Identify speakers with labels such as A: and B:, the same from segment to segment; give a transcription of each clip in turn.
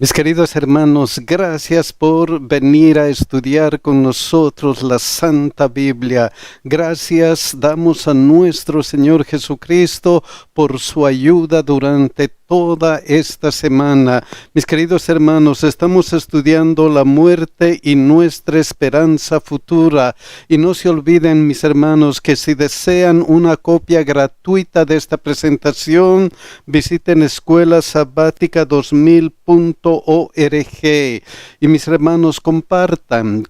A: Mis queridos hermanos, gracias por venir a estudiar con nosotros la Santa Biblia. Gracias damos a nuestro Señor Jesucristo por su ayuda durante toda esta semana. Mis queridos hermanos, estamos estudiando la muerte y nuestra esperanza futura. Y no se olviden, mis hermanos, que si desean una copia gratuita de esta presentación, visiten escuelasabatica2000.org. Y mis hermanos, compartan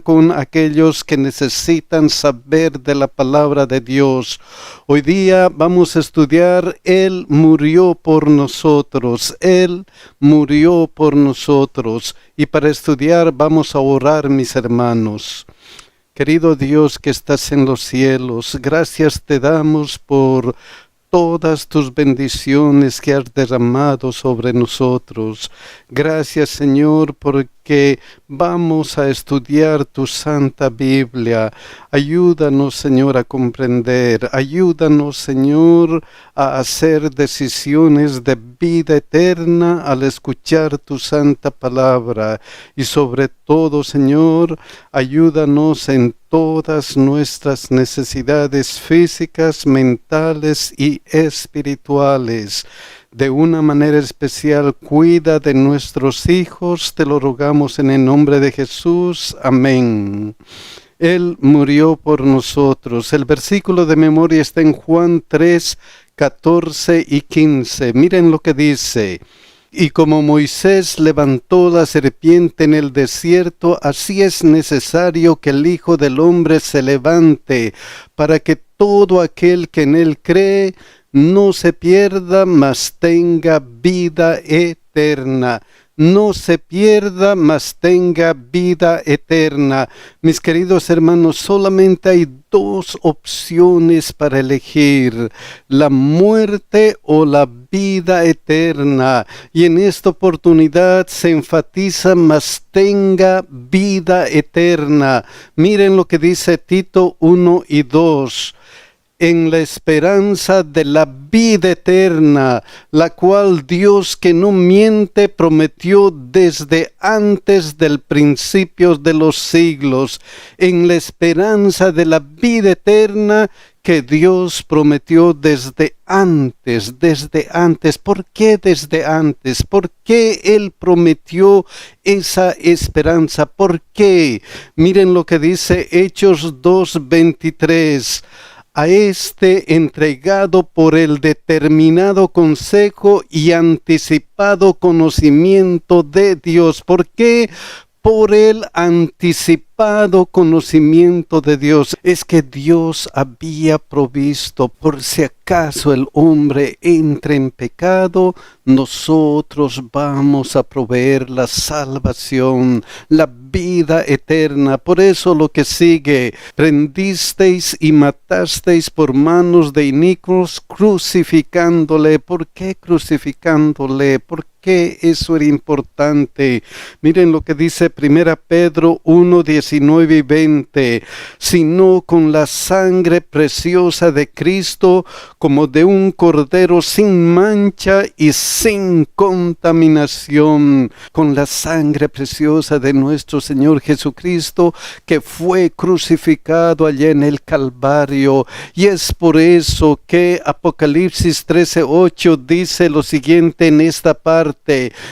A: con aquellos que necesitan saber de la palabra de Dios. Hoy día vamos a estudiar Él murió por nosotros. Él murió por nosotros. Y para estudiar vamos a orar, mis hermanos. Querido Dios que estás en los cielos, gracias te damos por todas tus bendiciones que has derramado sobre nosotros. Gracias, Señor, porque vamos a estudiar tu Santa Biblia. Ayúdanos, Señor, a comprender. Ayúdanos, Señor, a hacer decisiones de vida eterna al escuchar tu Santa Palabra. Y sobre todo, Señor, ayúdanos en todas nuestras necesidades físicas, mentales y espirituales. De una manera especial, cuida de nuestros hijos, te lo rogamos en el nombre de Jesús. Amén. Él murió por nosotros. El versículo de memoria está en Juan 3, 14 y 15. Miren lo que dice. Y como Moisés levantó la serpiente en el desierto, así es necesario que el Hijo del Hombre se levante, para que todo aquel que en él cree no se pierda, mas tenga vida eterna. No se pierda, mas tenga vida eterna. Mis queridos hermanos, solamente hay dos opciones para elegir: la muerte o la vida eterna. Y en esta oportunidad se enfatiza, mas tenga vida eterna. Miren lo que dice Tito 1 y 2. En la esperanza de la vida eterna, la cual Dios que no miente prometió desde antes del principio de los siglos. En la esperanza de la vida eterna que Dios prometió desde antes. ¿Por qué desde antes? ¿Por qué Él prometió esa esperanza? ¿Por qué? Miren lo que dice Hechos 2:23. A este entregado por el determinado consejo y anticipado conocimiento de Dios. ¿Por qué? Por el anticipado conocimiento de Dios. Es que Dios había provisto, por si acaso el hombre entre en pecado, nosotros vamos a proveer la salvación, la vida eterna. Por eso lo que sigue: prendisteis y matasteis por manos de inicuos, crucificándole. ¿Por qué crucificándole? ¿Por qué eso era importante? Miren lo que dice 1 Pedro 1, 19 y 20. Sino con la sangre preciosa de Cristo, como de un cordero sin mancha y sin contaminación. Con la sangre preciosa de nuestro Señor Jesucristo, que fue crucificado allá en el Calvario. Y es por eso que Apocalipsis 13:8 dice lo siguiente en esta parte: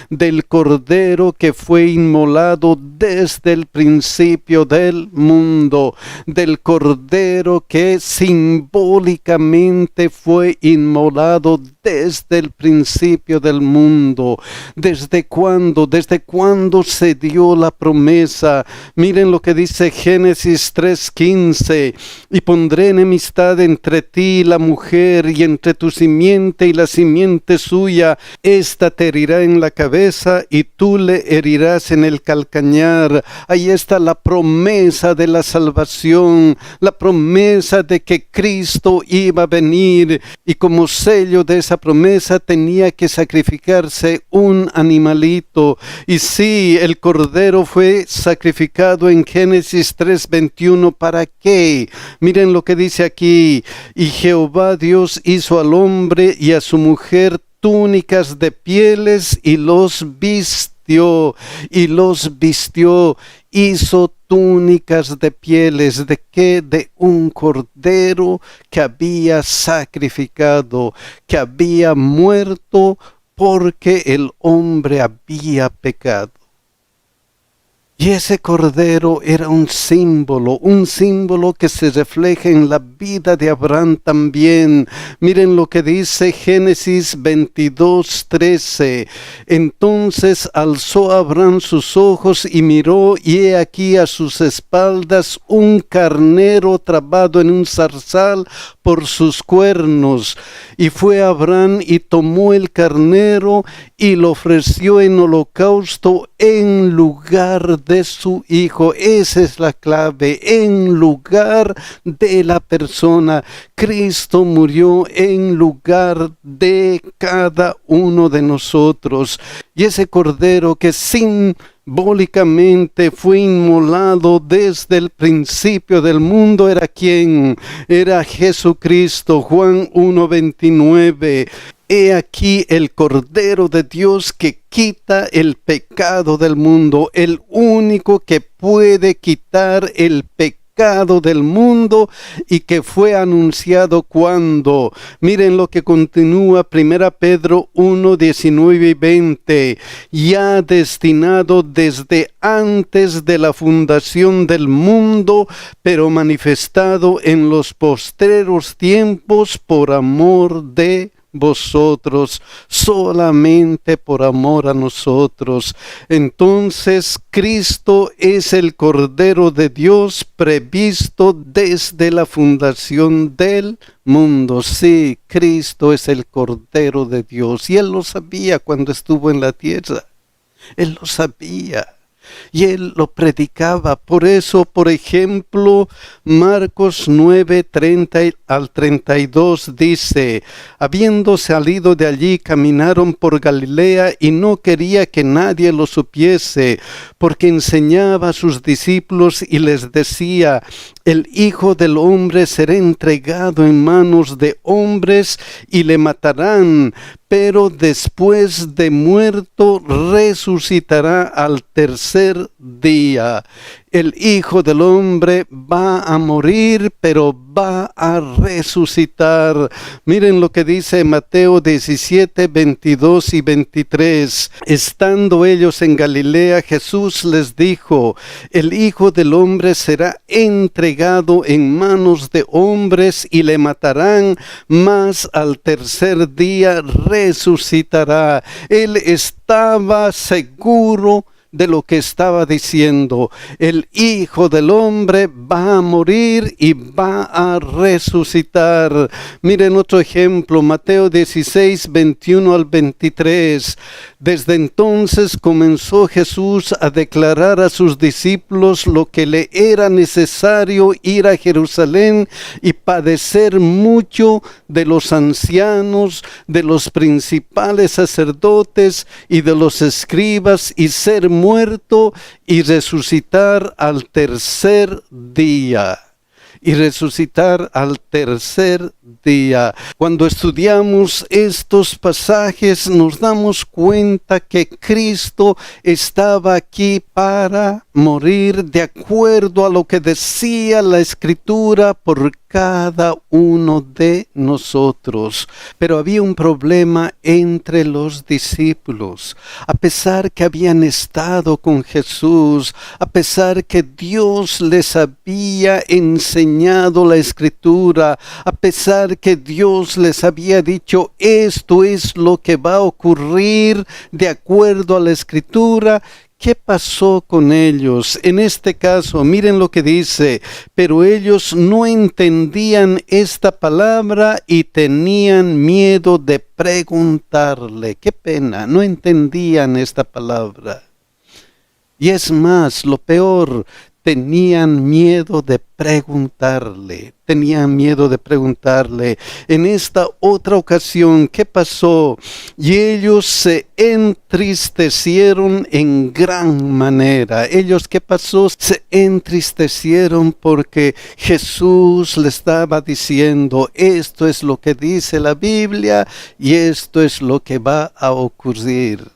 A: del cordero que fue inmolado desde el principio del mundo. Del cordero que simbólicamente fue inmolado desde el principio del mundo. ¿Desde cuándo? ¿Desde cuándo se dio la promesa? Miren lo que dice Génesis 3:15. Y pondré enemistad entre ti y la mujer, y entre tu simiente y la simiente suya. Esta te herirá en la cabeza y tú le herirás en el calcañar. Ahí está la promesa de la salvación, la promesa de que Cristo iba a venir, y como sello de esa promesa tenía que sacrificarse un animalito. Y sí, el cordero fue sacrificado en Génesis 3:21. ¿Para qué? Miren lo que dice aquí: y Jehová Dios hizo al hombre y a su mujer túnicas de pieles y los vistió, hizo túnicas de pieles. ¿De qué? De un cordero que había sacrificado, que había muerto porque el hombre había pecado. Y ese cordero era un símbolo que se refleja en la vida de Abraham también. Miren lo que dice Génesis 22:13. Entonces alzó Abraham sus ojos y miró, y he aquí a sus espaldas un carnero trabado en un zarzal por sus cuernos. Y fue Abraham y tomó el carnero y lo ofreció en holocausto en lugar de su hijo. Esa es la clave, en lugar de la persona. Cristo murió en lugar de cada uno de nosotros. Y ese cordero que simbólicamente fue inmolado desde el principio del mundo, ¿era quién? Era Jesucristo. Juan 1:29. He aquí el Cordero de Dios que quita el pecado del mundo, el único que puede quitar el pecado del mundo, y que fue anunciado cuando. Miren lo que continúa 1 Pedro 1:19 y 20. Ya destinado desde antes de la fundación del mundo, pero manifestado en los postreros tiempos por amor de vosotros, solamente por amor a nosotros. Entonces Cristo es el Cordero de Dios previsto desde la fundación del mundo. Sí, Cristo es el Cordero de Dios, y Él lo sabía cuando estuvo en la tierra. Él lo sabía. Y Él lo predicaba. Por eso, por ejemplo, Marcos 9:30 al 32 dice: habiendo salido de allí, caminaron por Galilea, y no quería que nadie lo supiese, porque enseñaba a sus discípulos y les decía: el Hijo del Hombre será entregado en manos de hombres y le matarán, pero después de muerto resucitará al tercer día. El Hijo del Hombre va a morir, pero va a resucitar. Miren lo que dice Mateo 17:22 y 23. Estando ellos en Galilea, Jesús les dijo: el Hijo del Hombre será entregado en manos de hombres y le matarán, mas al tercer día resucitará. Él estaba seguro de lo que estaba diciendo. El Hijo del Hombre va a morir y va a resucitar. Miren otro ejemplo, Mateo 16:21 al 23. Desde entonces comenzó Jesús a declarar a sus discípulos lo que le era necesario ir a Jerusalén y padecer mucho de los ancianos, de los principales sacerdotes y de los escribas, y ser muerto y resucitar al tercer día. Y resucitar al tercer día. Cuando estudiamos estos pasajes nos damos cuenta que Cristo estaba aquí para morir de acuerdo a lo que decía la Escritura por cada uno de nosotros. Pero había un problema entre los discípulos. A pesar que habían estado con Jesús, a pesar que Dios les había enseñado la Escritura, a pesar que Dios les había dicho: esto es lo que va a ocurrir de acuerdo a la Escritura, ¿qué pasó con ellos? En este caso, miren lo que dice: pero ellos no entendían esta palabra y tenían miedo de preguntarle. Qué pena, no entendían esta palabra. Y es más, lo peor, tenían miedo de preguntarle. En esta otra ocasión, ¿qué pasó? Y ellos se entristecieron en gran manera. ¿Qué pasó? Se entristecieron porque Jesús le estaba diciendo, esto es lo que dice la Biblia y esto es lo que va a ocurrir.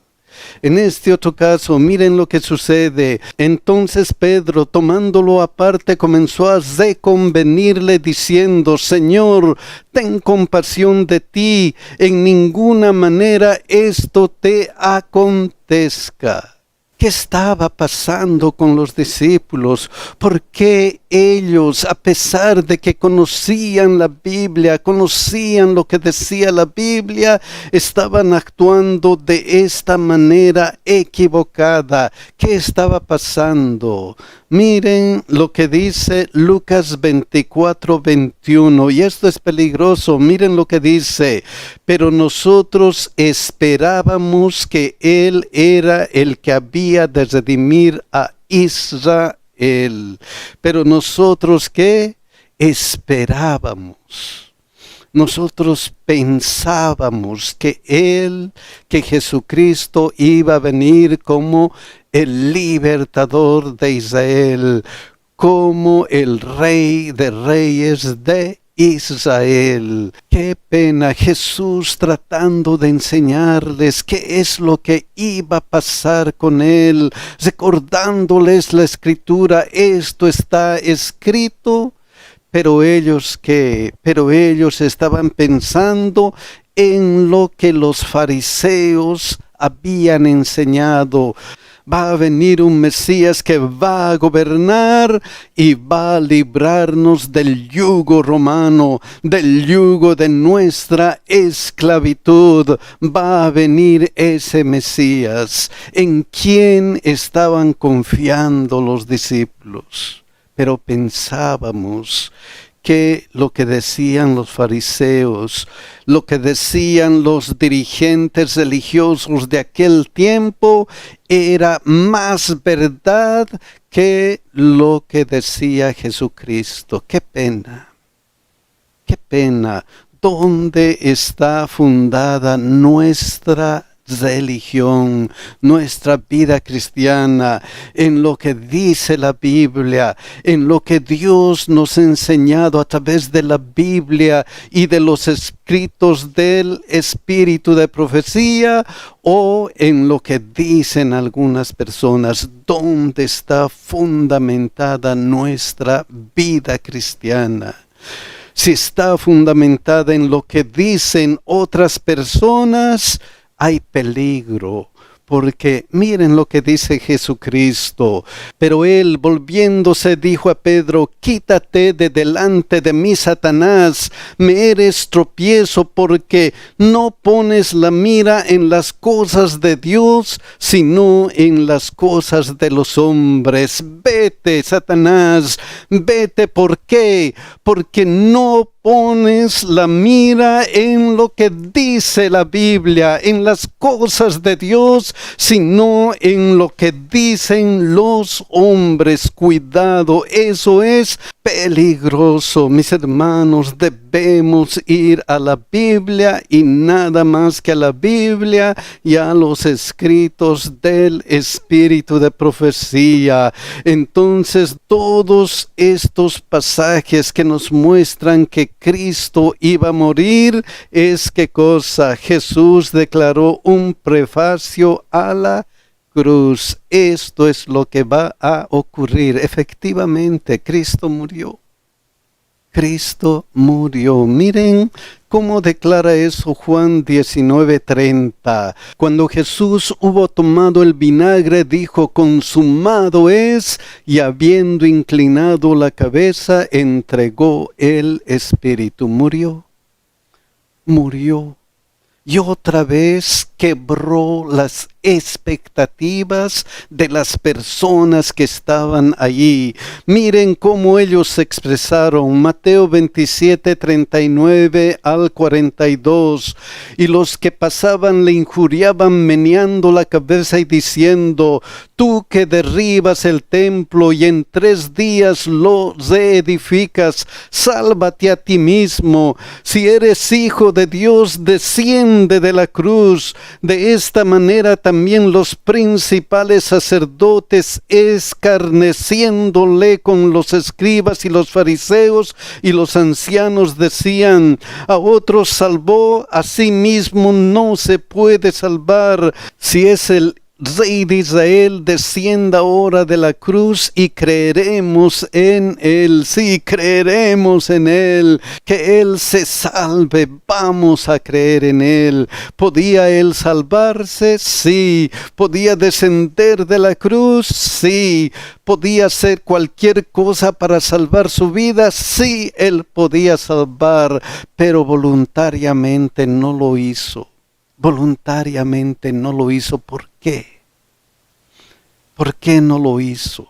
A: En este otro caso, miren lo que sucede. Entonces Pedro, tomándolo aparte, comenzó a reconvenirle diciendo, Señor, ten compasión de ti, en ninguna manera esto te acontezca. ¿Qué estaba pasando con los discípulos? ¿Por qué ellos, a pesar de que conocían la Biblia, conocían lo que decía la Biblia, estaban actuando de esta manera equivocada? ¿Qué estaba pasando? Miren lo que dice Lucas 24:21, y esto es peligroso. Miren lo que dice, pero nosotros esperábamos que Él era el que había de redimir a Israel. Pero nosotros, ¿qué? Esperábamos. Nosotros pensábamos que Jesucristo iba a venir como el libertador de Israel, como el Rey de Reyes de Israel. Qué pena, Jesús tratando de enseñarles qué es lo que iba a pasar con él, recordándoles la Escritura, esto está escrito. Pero ellos estaban pensando en lo que los fariseos habían enseñado. Va a venir un Mesías que va a gobernar y va a librarnos del yugo romano, del yugo de nuestra esclavitud. Va a venir ese Mesías. ¿En quién estaban confiando los discípulos? Pero pensábamos que lo que decían los fariseos, lo que decían los dirigentes religiosos de aquel tiempo, era más verdad que lo que decía Jesucristo. ¡Qué pena! ¡Qué pena! ¿Dónde está fundada nuestra religión, nuestra vida cristiana? En lo que dice la Biblia, en lo que Dios nos ha enseñado a través de la Biblia y de los escritos del Espíritu de profecía, o en lo que dicen algunas personas. ¿Dónde está fundamentada nuestra vida cristiana? Si está fundamentada en lo que dicen otras personas, hay peligro, porque miren lo que dice Jesucristo. Pero él, volviéndose, dijo a Pedro, quítate de delante de mí, Satanás, me eres tropiezo, porque no pones la mira en las cosas de Dios, sino en las cosas de los hombres. Vete, Satanás, vete. ¿Por qué? Porque no pones la mira en lo que dice la Biblia, en las cosas de Dios, sino en lo que dicen los hombres. Cuidado, eso es peligroso, mis hermanos. Debemos ir a la Biblia y nada más que a la Biblia y a los escritos del Espíritu de profecía. Entonces, todos estos pasajes que nos muestran que Cristo iba a morir, es ¿qué cosa? Jesús declaró un prefacio a la cruz. Esto es lo que va a ocurrir. Efectivamente, Cristo murió. Cristo murió. Miren cómo declara eso Juan 19:30. Cuando Jesús hubo tomado el vinagre, dijo, consumado es, y habiendo inclinado la cabeza, entregó el Espíritu. Murió. y otra vez quebró las expectativas de las personas que estaban allí. Miren cómo ellos se expresaron. Mateo 27, 39 al 42. Y los que pasaban le injuriaban meneando la cabeza y diciendo: tú que derribas el templo y en 3 días lo reedificas, sálvate a ti mismo. Si eres hijo de Dios, desciende de la cruz. De esta manera también los principales sacerdotes, escarneciéndole con los escribas y los fariseos y los ancianos, decían: a otros salvó, a sí mismo no se puede salvar. Si es el Rey de Israel, descienda ahora de la cruz y creeremos en Él. Sí, creeremos en Él, que Él se salve, vamos a creer en Él. ¿Podía Él salvarse? Sí. ¿Podía descender de la cruz? Sí. ¿Podía hacer cualquier cosa para salvar su vida? Sí, Él podía salvar, pero voluntariamente no lo hizo. Voluntariamente no lo hizo. ¿Por qué? ¿Por qué no lo hizo?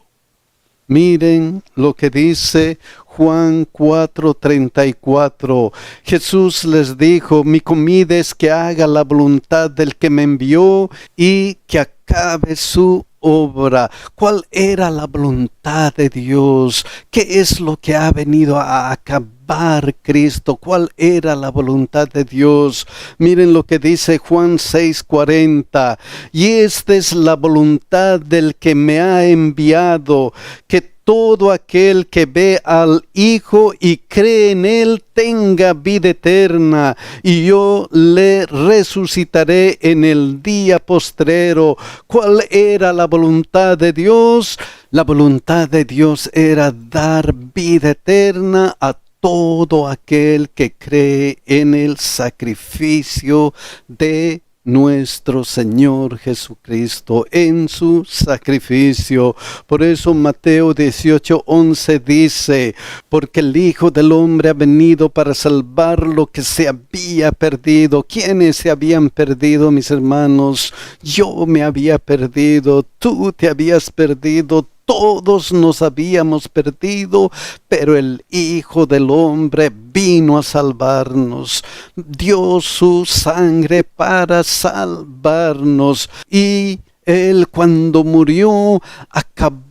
A: Miren lo que dice Juan 4:34. Jesús les dijo: mi comida es que haga la voluntad del que me envió y que acabe su obra. ¿Cuál era la voluntad de Dios? ¿Qué es lo que ha venido a acabar Cristo? ¿Cuál era la voluntad de Dios? Miren lo que dice Juan 6:40. Y esta es la voluntad del que me ha enviado, que todo aquel que ve al Hijo y cree en Él tenga vida eterna, y yo le resucitaré en el día postrero. ¿Cuál era la voluntad de Dios? La voluntad de Dios era dar vida eterna a todo aquel que cree en el sacrificio de nuestro Señor Jesucristo, en su sacrificio. Por eso Mateo 18:11 dice: porque el Hijo del Hombre ha venido para salvar lo que se había perdido. ¿Quiénes se habían perdido, mis hermanos? Yo me había perdido, tú te habías perdido, todos nos habíamos perdido, pero el Hijo del Hombre vino a salvarnos, dio su sangre para salvarnos, y Él, cuando murió, acabó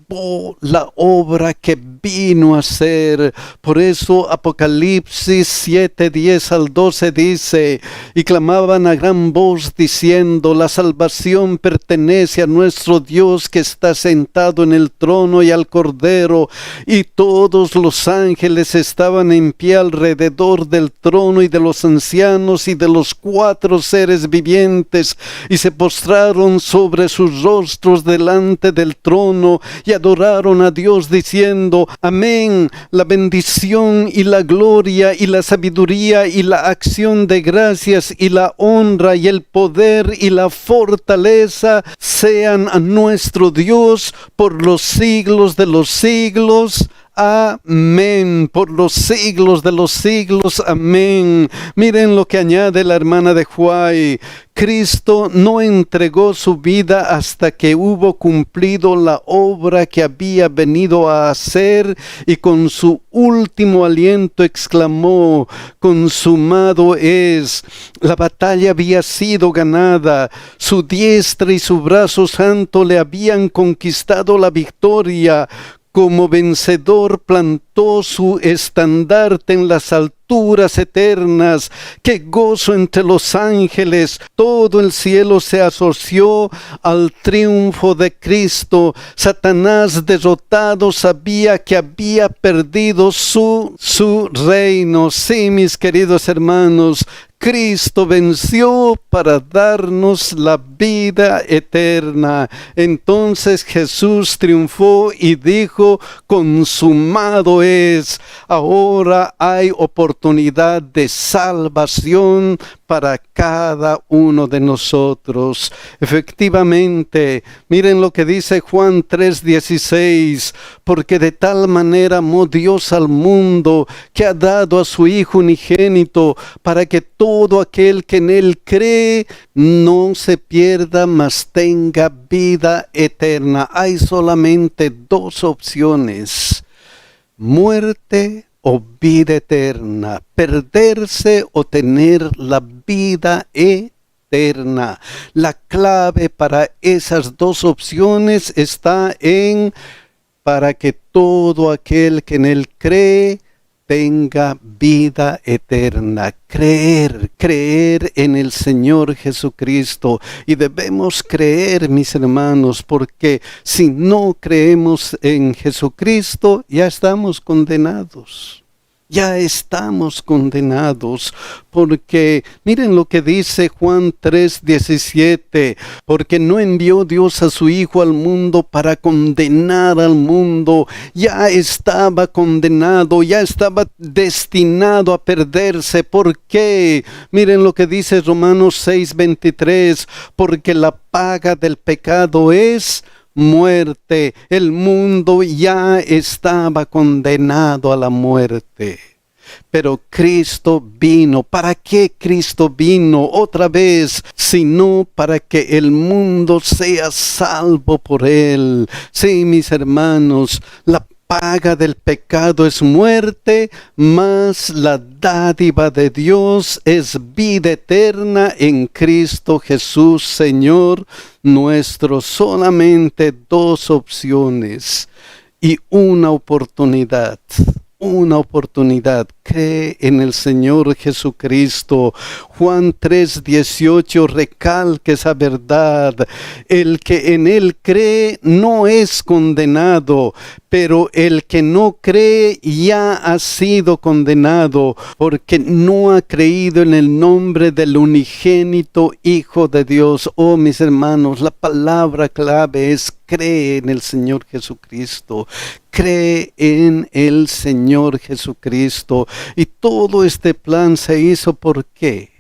A: la obra que vino a hacer. Por eso Apocalipsis 7:10 al 12 dice: y clamaban a gran voz diciendo: la salvación pertenece a nuestro Dios que está sentado en el trono y al Cordero. Y todos los ángeles estaban en pie alrededor del trono y de los ancianos y de los 4 seres vivientes, y se postraron sobre sus rostros delante del trono y adoraron a Dios diciendo: amén. La bendición y la gloria y la sabiduría y la acción de gracias y la honra y el poder y la fortaleza sean a nuestro Dios por los siglos de los siglos. Amén, por los siglos de los siglos, amén. Miren lo que añade la hermana de Huay: Cristo no entregó su vida hasta que hubo cumplido la obra que había venido a hacer, y con su último aliento exclamó: consumado es. La batalla había sido ganada, su diestra y su brazo santo le habían conquistado la victoria. Como vencedor plantó su estandarte en las alturas eternas. ¡Qué gozo entre los ángeles! Todo el cielo se asoció al triunfo de Cristo. Satanás, derrotado, sabía que había perdido su reino. Sí, mis queridos hermanos, Cristo venció para darnos la vida eterna. Entonces Jesús triunfó y dijo: consumado es. Ahora hay oportunidad de salvación para cada uno de nosotros. Efectivamente, miren lo que dice Juan 3:16, porque de tal manera amó Dios al mundo, que ha dado a su Hijo unigénito, para que todo aquel que en él cree no se pierda, mas tenga vida eterna. Hay solamente dos opciones: muerte o vida eterna, perderse o tener la vida eterna. La clave para esas dos opciones está en para que todo aquel que en él cree tenga vida eterna. Creer en el Señor Jesucristo. Y debemos creer, mis hermanos, porque si no creemos en Jesucristo, ya estamos condenados. Ya estamos condenados, porque miren lo que dice Juan 3:17, porque no envió Dios a su Hijo al mundo para condenar al mundo, ya estaba condenado, ya estaba destinado a perderse. ¿Por qué? Miren lo que dice Romanos 6:23, porque la paga del pecado es muerte. El mundo ya estaba condenado a la muerte. Pero Cristo vino. ¿Para qué Cristo vino otra vez? Sino para que el mundo sea salvo por Él. Sí, mis hermanos, la paga del pecado es muerte, mas la dádiva de Dios es vida eterna en Cristo Jesús, Señor nuestro. Solamente dos opciones y una oportunidad. Una oportunidad. Cree en el Señor Jesucristo. Juan 3:18 recalca esa verdad. El que en Él cree no es condenado, pero el que no cree ya ha sido condenado, porque no ha creído en el nombre del unigénito Hijo de Dios. Oh, mis hermanos, la palabra clave es cree en el Señor Jesucristo. Cree en el Señor Jesucristo. Y todo este plan se hizo ¿por qué?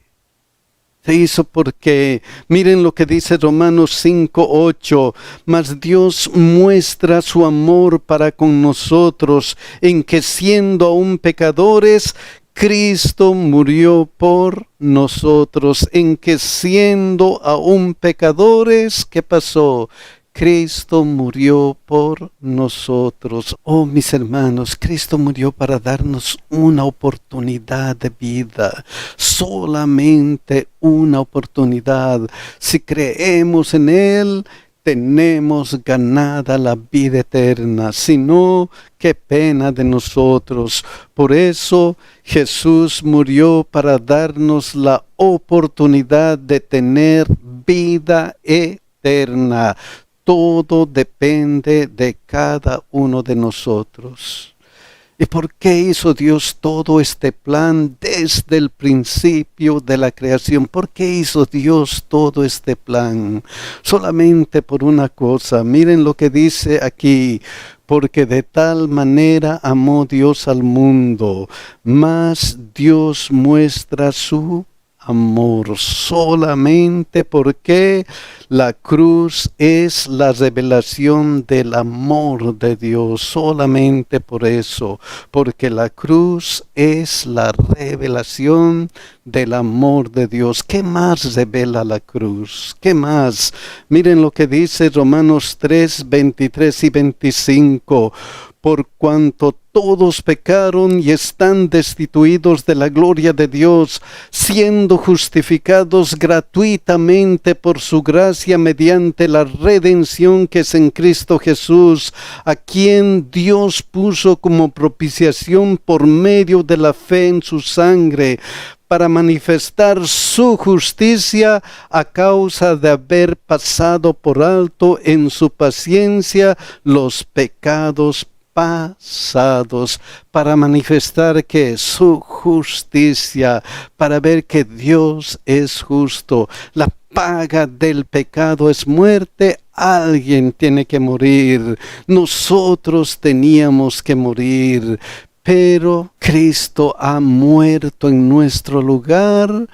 A: Se hizo porque, miren lo que dice Romanos 5:8, mas Dios muestra su amor para con nosotros, en que siendo aún pecadores, Cristo murió por nosotros. En que siendo aún pecadores, ¿qué pasó? Cristo murió por nosotros. Oh, mis hermanos, Cristo murió para darnos una oportunidad de vida. Solamente una oportunidad. Si creemos en Él, tenemos ganada la vida eterna. Si no, qué pena de nosotros. Por eso Jesús murió para darnos la oportunidad de tener vida eterna. Todo depende de cada uno de nosotros. ¿Y por qué hizo Dios todo este plan desde el principio de la creación? ¿Por qué hizo Dios todo este plan? Solamente por una cosa. Miren lo que dice aquí. Porque de tal manera amó Dios al mundo, mas Dios muestra su amor solamente porque la cruz es la revelación del amor de Dios. Solamente por eso, porque la cruz es la revelación del amor de Dios. ¿Qué más revela la cruz? ¿Qué más? Miren lo que dice Romanos 3:23 y 25. Por cuanto todos pecaron y están destituidos de la gloria de Dios, siendo justificados gratuitamente por su gracia mediante la redención que es en Cristo Jesús, a quien Dios puso como propiciación por medio de la fe en su sangre, para manifestar su justicia a causa de haber pasado por alto en su paciencia los pecados pasados, para manifestar que su justicia, para ver que Dios es justo. La paga del pecado es muerte. Alguien tiene que morir. Nosotros teníamos que morir. Pero Cristo ha muerto en nuestro lugar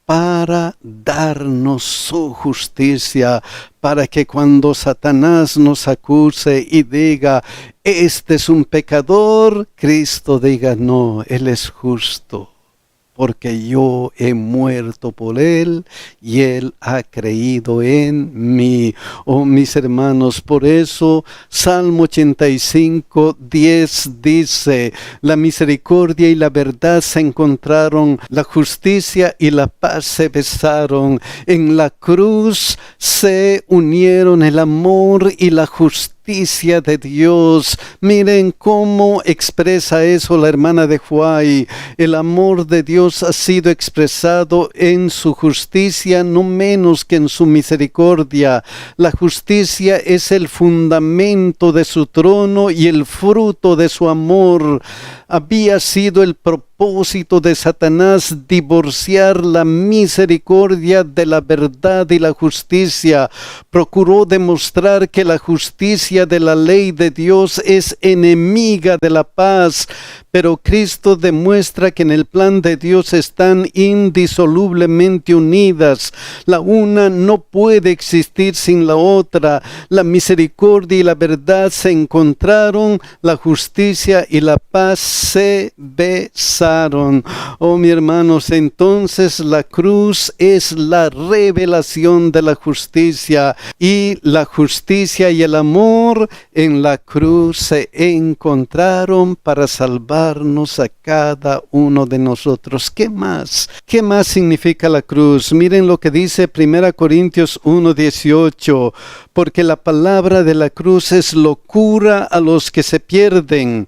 A: para darnos su justicia, para que cuando Satanás nos acuse y diga, este es un pecador, Cristo diga, no, Él es justo, porque yo he muerto por Él y Él ha creído en mí. Oh, mis hermanos, por eso Salmo 85, 10 dice, la misericordia y la verdad se encontraron, la justicia y la paz se besaron. En la cruz se unieron el amor y la justicia de Dios. Miren cómo expresa eso la hermana de Huay. El amor de Dios ha sido expresado en su justicia, no menos que en su misericordia. La justicia es el fundamento de su trono y el fruto de su amor. Había sido el propósito de Satanás divorciar la misericordia de la verdad y la justicia. Procuró demostrar que la justicia de la ley de Dios es enemiga de la paz, pero Cristo demuestra que en el plan de Dios están indisolublemente unidas. La una no puede existir sin la otra. La misericordia y la verdad se encontraron, la justicia y la paz se besaron. Oh, mis hermanos, entonces la cruz es la revelación de la justicia, y la justicia y el amor en la cruz se encontraron para salvarnos a cada uno de nosotros. ¿Qué más? ¿Qué más significa la cruz? Miren lo que dice 1 Corintios 1:18, porque la palabra de la cruz es locura a los que se pierden,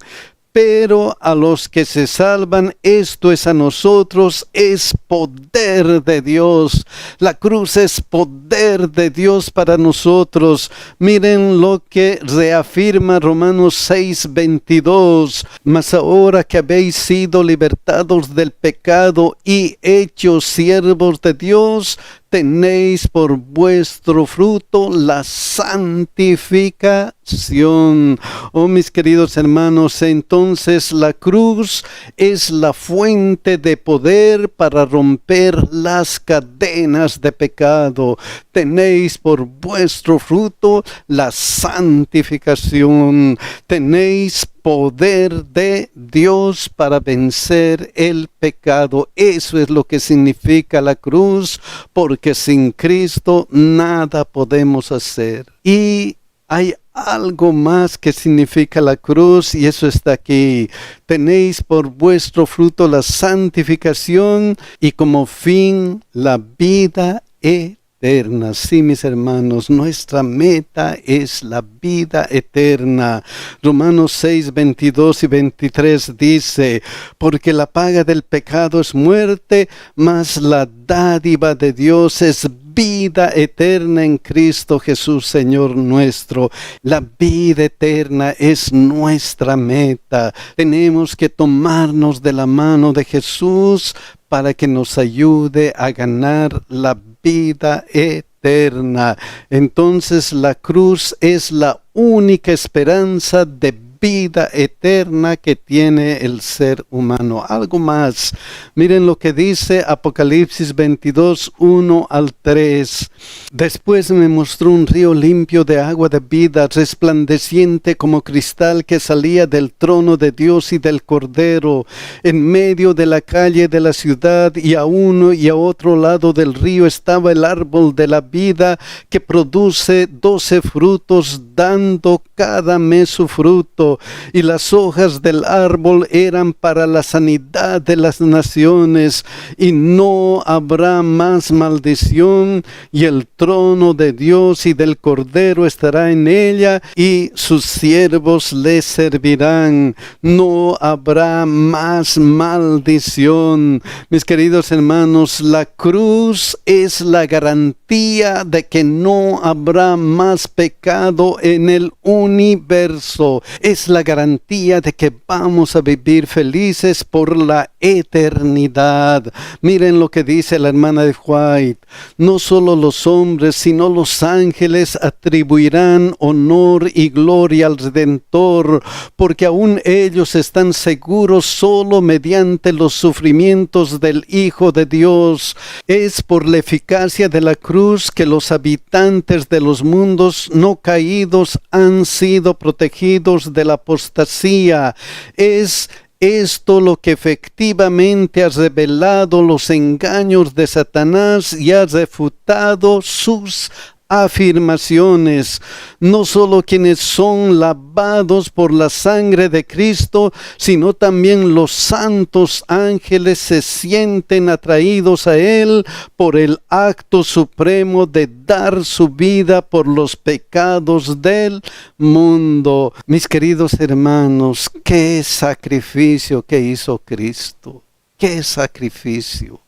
A: pero a los que se salvan, esto es a nosotros, es poder de Dios. La cruz es poder de Dios para nosotros. Miren lo que reafirma Romanos 6:22. Mas ahora que habéis sido libertados del pecado y hechos siervos de Dios, tenéis por vuestro fruto la santificación. Oh, mis queridos hermanos, entonces la cruz es la fuente de poder para romper las cadenas de pecado. Tenéis por vuestro fruto la santificación. Tenéis poder de Dios para vencer el pecado. Eso es lo que significa la cruz, porque sin Cristo nada podemos hacer. Y hay algo más que significa la cruz, y eso está aquí. Tenéis por vuestro fruto la santificación y como fin la vida eterna. Sí, mis hermanos, nuestra meta es la vida eterna. Romanos 6:22 y 23 dice, porque la paga del pecado es muerte, mas la dádiva de Dios es vida eterna en Cristo Jesús, Señor nuestro. La vida eterna es nuestra meta. Tenemos que tomarnos de la mano de Jesús para que nos ayude a ganar la vida eterna. Entonces la cruz es la única esperanza de vida eterna que tiene el ser humano. Algo más. Miren lo que dice Apocalipsis 22, 1 al 3. Después me mostró un río limpio de agua de vida, resplandeciente como cristal, que salía del trono de Dios y del Cordero, en medio de la calle de la ciudad, y a uno y a otro lado del río estaba el árbol de la vida, que produce 12 frutos, dando cada mes su fruto, y las hojas del árbol eran para la sanidad de las naciones, y no habrá más maldición, y el trono de Dios y del Cordero estará en ella, y sus siervos le servirán. No habrá más maldición. Mis queridos hermanos, la cruz es la garantía de que no habrá más pecado en el universo. Es es la garantía de que vamos a vivir felices por la eternidad. Miren lo que dice la hermana de White. No solo los hombres, sino los ángeles atribuirán honor y gloria al Redentor, porque aún ellos están seguros solo mediante los sufrimientos del Hijo de Dios. Es por la eficacia de la cruz que los habitantes de los mundos no caídos han sido protegidos de la apostasía. Es esto lo que efectivamente ha revelado los engaños de Satanás y ha refutado sus afirmaciones. No solo quienes son lavados por la sangre de Cristo, sino también los santos ángeles se sienten atraídos a Él por el acto supremo de dar su vida por los pecados del mundo. Mis queridos hermanos, qué sacrificio que hizo Cristo, qué sacrificio.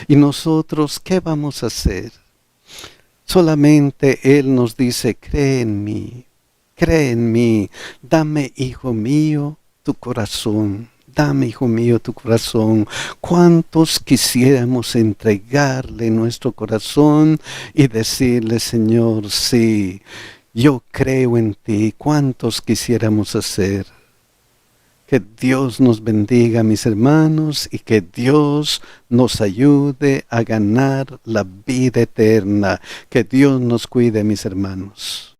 A: ¿Y nosotros qué vamos a hacer? Solamente Él nos dice, cree en mí, dame, hijo mío, tu corazón, dame, hijo mío, tu corazón. ¿Cuántos quisiéramos entregarle nuestro corazón y decirle, Señor, sí, yo creo en ti? ¿Cuántos quisiéramos hacer? Que Dios nos bendiga, mis hermanos, y que Dios nos ayude a ganar la vida eterna. Que Dios nos cuide, mis hermanos.